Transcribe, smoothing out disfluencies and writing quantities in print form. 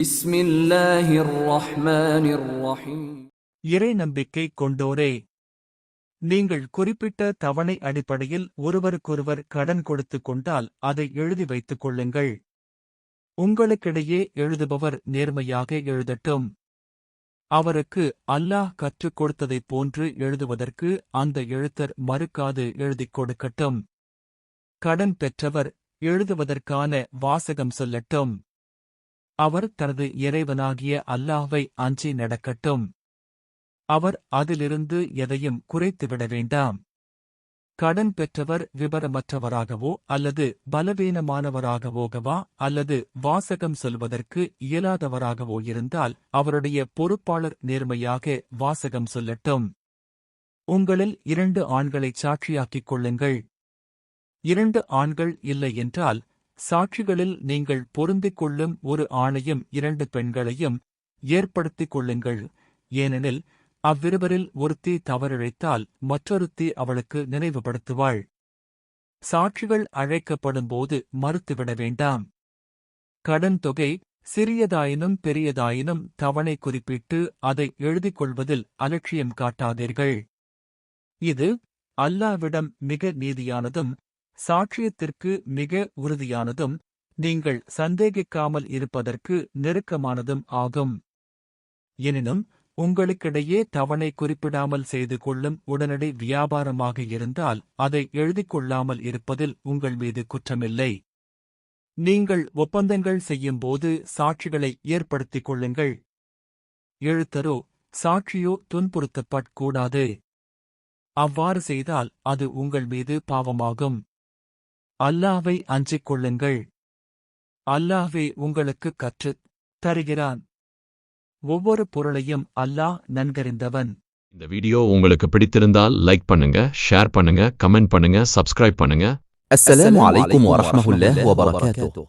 بسم الله الرحمن الرحيم. இறை நம்பிக்கை கொண்டோரே, நீங்கள் குறிப்பிட்ட தவணை அடிப்படையில் ஒருவருக்கொருவர் கடன் கொடுத்துக் கொண்டால் அதை எழுதி வைத்துக் கொள்ளுங்கள். உங்களுக்கிடையே எழுதுபவர் நேர்மையாக எழுதட்டும். அவருக்கு அல்லாஹ் கற்றுக் கொடுத்ததைப் போன்று எழுதுவதற்கு அந்த எழுத்தர் மறுக்காது எழுதிக் கொடுக்கட்டும். கடன் பெற்றவர் எழுதுவதற்கான வாசகம் சொல்லட்டும். அவர் தனது இறைவனாகிய அல்லாஹ்வை அஞ்சி நடக்கட்டும். அவர் அதிலிருந்து எதையும் குறைத்துவிட வேண்டாம். கடன் பெற்றவர் விபரமற்றவராகவோ அல்லது பலவீனமானவராகவோகவா அல்லது வாசகம் சொல்வதற்கு இயலாதவராகவோ இருந்தால் அவருடைய பொறுப்பாளர் நேர்மையாக வாசகம் சொல்லட்டும். உங்களில் 2 ஆண்களைச் சாட்சியாக்கிக் கொள்ளுங்கள். 2 ஆண்கள் இல்லை என்றால் சாட்சிகளில் நீங்கள் பொருந்திக் கொள்ளும் ஒரு ஆணையும் 2 பெண்களையும் ஏற்படுத்திக் கொள்ளுங்கள். ஏனெனில் அவ்விருவரில் ஒருத்தி தவறிழைத்தால் மற்றொருத்தி அவளுக்கு நினைவுபடுத்துவாள். சாட்சிகள் அழைக்கப்படும்போது மறுத்துவிட வேண்டாம். கடன் தொகை சிறியதாயினும் பெரியதாயினும் தவணை குறிப்பிட்டு அதை எழுதிக் கொள்வதில் அலட்சியம் காட்டாதீர்கள். இது அல்லாஹ்விடம் மிக நீதியானதும் சாட்சியத்திற்கு மிக உறுதியானதும் நீங்கள் சந்தேகிக்காமல் இருப்பதற்கு நெருக்கமானதும் ஆகும். எனினும் உங்களுக்கிடையே தவணை குறிப்பிடாமல் செய்து கொள்ளும் உடனடி வியாபாரமாக இருந்தால் அதை எழுதிக் கொள்ளாமல் இருப்பதில் உங்கள் மீது குற்றமில்லை. நீங்கள் ஒப்பந்தங்கள் செய்யும்போது சாட்சிகளை ஏற்படுத்திக் கொள்ளுங்கள். எழுத்தரோ சாட்சியோ துன்புறுத்தப்படக்கூடாது. அவ்வாறு செய்தால் அது உங்கள் மீது பாவமாகும். அல்லாஹ்வை அஞ்சிக் கொள்ளுங்கள். அல்லாஹ்வே உங்களுக்கு கற்றுத் தருகிறான். ஒவ்வொரு பொருளையும் அல்லாஹ் நன்கறிந்தவன். இந்த வீடியோ உங்களுக்கு பிடித்திருந்தால் லைக் பண்ணுங்க, ஷேர் பண்ணுங்க, கமெண்ட் பண்ணுங்க, சப்ஸ்கிரைப் பண்ணுங்க. السلام عليكم ورحمة الله وبركاته.